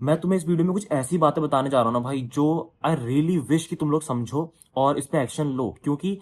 मैं तुम्हें इस वीडियो में कुछ ऐसी बातें बताने जा रहा हूँ ना भाई, जो आई रियली विश कि तुम लोग समझो और इस पे एक्शन लो, क्योंकि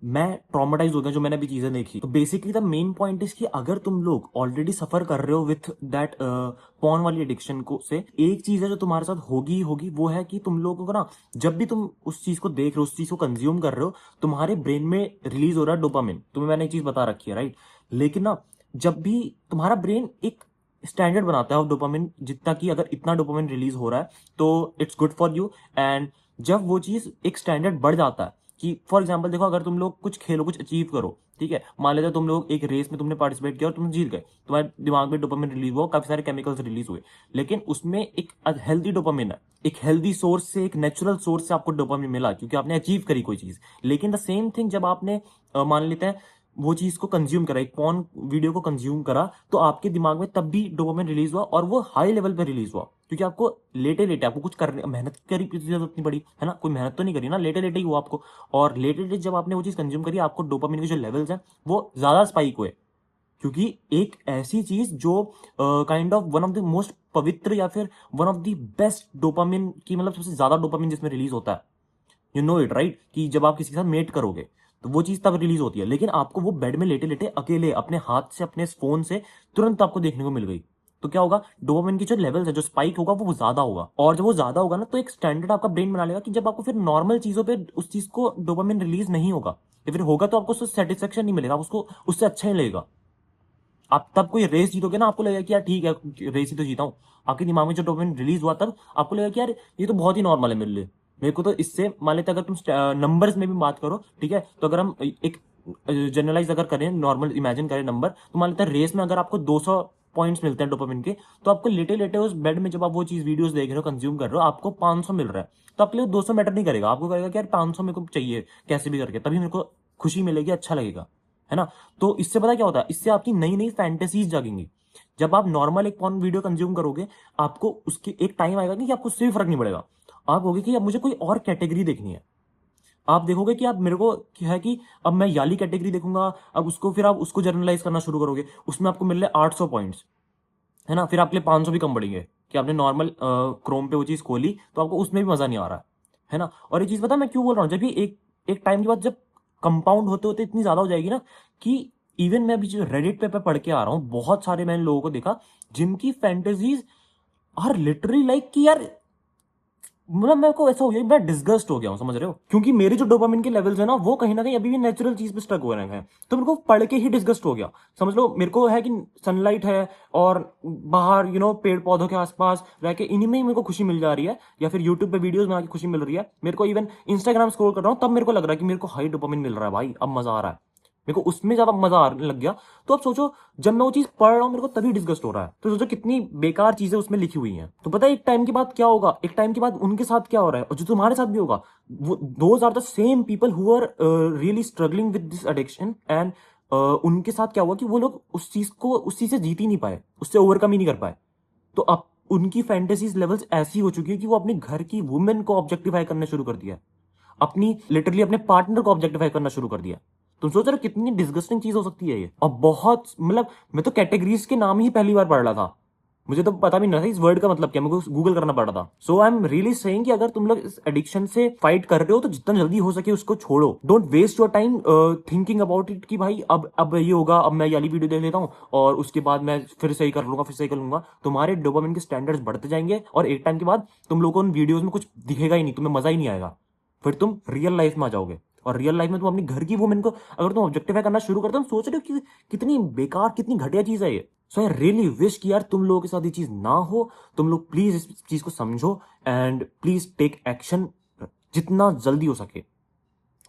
मैं ट्रॉमेटाइज हो गया जो मैंने अभी चीजें देखी। तो basically the main point is कि अगर तुम लोग ऑलरेडी सफर कर रहे हो विथ दैट पॉर्न वाली एडिक्शन को से, एक चीज है जो तुम्हारे साथ होगी होगी, वो है कि तुम लोगों को ना, जब भी तुम उस चीज को देख रहे हो, उस चीज को कंज्यूम कर रहे हो, तुम्हारे ब्रेन में रिलीज हो रहा है डोपामिन। तुम्हें मैंने एक चीज बता रखी है, राइट? लेकिन ना, जब भी तुम्हारा ब्रेन एक स्टैंडर्ड बनाता है ऑफ डोपामिन, जितना कि अगर इतना डोपामिन रिलीज हो रहा है तो it's good for you. And जब वो चीज एक स्टैंडर्ड बढ़ जाता है, कि फॉर एग्जाम्पल देखो, अगर तुम लोग कुछ खेलो, कुछ अचीव करो, ठीक है, मान लेते तुम लोग एक रेस में तुमने पार्टिसिपेट किया और तुम जीत गए, तुम्हारे दिमाग में डोपामिन रिलीज हुआ, काफी सारे केमिकल्स रिलीज हुए, लेकिन उसमें एक हेल्दी डोपामिन है, एक हेल्दी सोर्स से, एक नेचुरल सोर्स से आपको डोपामिन मिला क्योंकि आपने अचीव करी कोई चीज। लेकिन द सेम थिंग जब आपने मान लेते हैं वो चीज को कंज्यूम करा, एक पॉर्न वीडियो को कंज्यूम करा, तो आपके दिमाग में तब भी डोपामिन रिलीज हुआ, और वो हाई लेवल पे रिलीज हुआ, क्योंकि आपको लेटे लेटे आपको कुछ करने, मेहनत करी जरूरत नहीं पड़ी है ना, कोई मेहनत तो नहीं करी ना, लेटे लेटे ही हुआ आपको। और लेटे लेटे जब आपने वो चीज कंज्यूम करी, आपको डोपामिन के जो लेवल्स हैं वो ज्यादा स्पाइक हुए, क्योंकि एक ऐसी चीज जो kind of one of the most पवित्र, या फिर one of the best dopamine की, मतलब सबसे ज्यादा डोपामिन जिसमें रिलीज होता है, यू नो इट राइट, कि जब आप किसी के साथ मेट करोगे तो वो चीज तब रिलीज होती है, लेकिन आपको वो बेड में लेटे लेटे अकेले अपने हाथ से, अपने फोन से तुरंत आपको देखने को मिल गई, तो क्या होगा, डोपामिन की जो लेवल्स है, जो स्पाइक होगा वो ज्यादा होगा। और जब वो ज्यादा होगा ना, तो एक स्टैंडर्ड आपका ब्रेन बना लेगा कि जब आपको फिर नॉर्मल चीजों पे उस चीज को डोपामिन रिलीज नहीं होगा, या फिर होगा तो आपको उससे सेटिस्फेक्शन नहीं मिलेगा, उसको उससे अच्छा ही लगेगा। आप तब कोई रेस जीतोगे ना, आपको लगेगा कि यार ठीक है, रेस ही तो जीता हूं। आपके दिमाग में जो डोपामिन रिलीज हुआ, तब आपको लगेगा कि यार ये तो बहुत ही नॉर्मल है मेरे लिए। मेरे को तो इससे, मान लेते अगर तुम नंबर्स में भी बात करो, ठीक है, तो अगर हम एक जनरलाइज अगर करें, नॉर्मल इमेजिन करें नंबर, तो मान लेते हैं रेस में अगर आपको 200 पॉइंट्स मिलते हैं डोपामिन के, तो आपको लेटे लेटे उस बेड में जब आप वो चीज वीडियोस देख रहे हो, कंज्यूम कर रहे हो, आपको 500 मिल रहा है, तो आपके लिए 200 मैटर नहीं करेगा, आपको करेगा कि यार 500 मेरे को चाहिए कैसे भी करके, तभी मेरे को खुशी मिलेगी, अच्छा लगेगा, है ना। तो इससे पता क्या होता है, इससे आपकी नई नई फैंटेसीज जागेंगी। जब आप नॉर्मल एक पॉर्न वीडियो कंज्यूम करोगे, आपको उसके एक टाइम आएगा कि आपको उससे भी फर्क नहीं पड़ेगा, आप कहोगे कि अब मुझे कोई और कैटेगरी देखनी है। आप देखोगे कि आप, मेरे को क्या है कि अब मैं याली कैटेगरी देखूंगा, अब उसको, फिर आप उसको जर्नलाइज करना शुरू करोगे, उसमें आपको मिल रहे 800 पॉइंट्स, है ना, फिर आपके लिए 500 भी कम पड़ेंगे, कि आपने नॉर्मल क्रोम पे वो चीज खोली तो आपको उसमें भी मजा नहीं आ रहा है ना। और ये चीज पता है मैं क्यों बोल रहा हूँ, जब ये एक एक टाइम के बाद जब कंपाउंड होते होते इतनी ज्यादा हो जाएगी ना, कि इवन मैं अभी जो रेडिट पे पढ़ के आ रहा हूँ, बहुत सारे मैंने लोगों को देखा जिनकी फैंटेसीज आर लिटरली लाइक कि यार, मतलब मेरे को ऐसा हो गया, मैं डिस्गस्ट हो गया हूँ, समझ रहे हो, क्योंकि मेरे जो डोपामिन के लेवल्स है ना, वो कहीं ना कहीं अभी भी नेचुरल चीज पे स्टक हो रहे हैं, तो मेरे को पढ़ के ही डिस्गस्ट हो गया। समझ लो, मेरे को है कि सनलाइट है और बाहर पेड़ पौधों के आसपास रह के इन्हीं में ही मेरे को खुशी मिल जा रही है, या फिर यूट्यूब पे वीडियोस बना के खुशी मिल रही है मेरे को, इवन इंस्टाग्राम स्क्रॉल कर रहा हूँ तब मेरे को लग रहा है कि मेरे को हाई डोपामिन मिल रहा है भाई, अब मजा आ रहा है, मेरे को उसमें ज्यादा मजा आने लग गया। तो अब सोचो, जब मैं वो चीज पढ़ रहा हूँ मेरे को तभी डिस्गस्ट हो रहा है, तो सोचो कितनी बेकार चीजें उसमें लिखी हुई हैं। तो पता है एक टाइम के बाद क्या होगा, एक टाइम के बाद उनके साथ क्या हो रहा है, और जो तुम्हारे साथ भी होगा, वो those are the same people who are really struggling with this addiction. And उनके साथ क्या हुआ कि वो लोग उस चीज से जीत ही नहीं पाए, उससे ओवरकम ही नहीं कर पाए। तो अब उनकी फैंटेसीज लेवल्स ऐसी हो चुकी है कि वो अपने घर की वुमेन को ऑब्जेक्टिफाई करना शुरू कर दिया है, अपनी लिटरली अपने पार्टनर को ऑब्जेक्टिफाई करना शुरू कर दिया। तुम सोच रहे हो कितनी डिस्गस्टिंग चीज हो सकती है ये, और बहुत, मतलब मैं तो कैटेगरीज के नाम ही पहली बार पढ़ रहा था, मुझे तो पता भी नहीं था इस वर्ड का मतलब क्या, मेरे को गूगल करना पड़ा था। सो आई एम रियली सेइंग कि अगर तुम लोग इस एडिक्शन से फाइट कर रहे हो तो जितना जल्दी हो सके उसको छोड़ो, don't waste your time thinking about it, कि भाई अब ये होगा, अब मैं ये वाली वीडियो देख लेता हूँ और उसके बाद मैं फिर सही कर लूंगा, फिर सही कर लूंगा। तुम्हारे डोपामिन के स्टैंडर्ड्स बढ़ते जाएंगे और एक टाइम के बाद तुम लोगों को उन वीडियोज में कुछ दिखेगा ही नहीं, तुम्हें मजा ही नहीं आएगा, फिर तुम रियल लाइफ में आ जाओगे। और रियल लाइफ में तुम अपनी घर की वुमेन को अगर तुम ऑब्जेक्टिफाई करना शुरू करते हो, सोच रहे हो कि कितनी बेकार, कितनी घटिया चीज है ये। सो आई रियली विश कि यार तुम लोगों के साथ ये चीज ना हो, तुम लोग प्लीज इस चीज को समझो एंड प्लीज टेक एक्शन जितना जल्दी हो सके,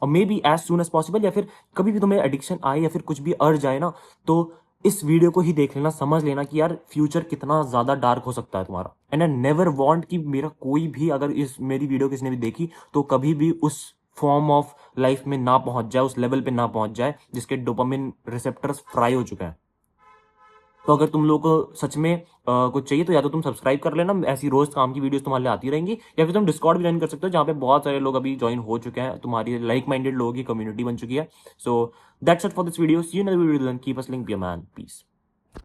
और maybe as soon as possible, या फिर कभी भी तुम्हें एडिक्शन आए या फिर कुछ भी अर्ज आए ना, तो इस वीडियो को ही देख लेना, समझ लेना कि यार फ्यूचर कितना ज्यादा डार्क हो सकता है तुम्हारा। एंड आई नेवर वांट कि मेरा कोई भी, अगर इस मेरी वीडियो किसने भी देखी, तो कभी भी उस फॉर्म ऑफ लाइफ में ना पहुंच जाए, उस लेवल पे ना पहुंच जाए जिसके डोपामिन रिसेप्टर्स फ्राई हो चुके हैं। तो अगर तुम लोग को सच में कुछ चाहिए, तो या तो तुम सब्सक्राइब कर लेना, ऐसी रोज काम की वीडियोस तुम्हारे लिए आती रहेंगी, या फिर तुम डिस्कॉर्ड भी ज्वाइन कर सकते हो, जहाँ पे बहुत सारे लोग अभी ज्वाइन हो चुके हैं, तुम्हारी लाइक माइंडेड लोगों की कम्युनिटी बन चुकी है। So that's it for this video, see you in the video, keep us link, be a man, piece.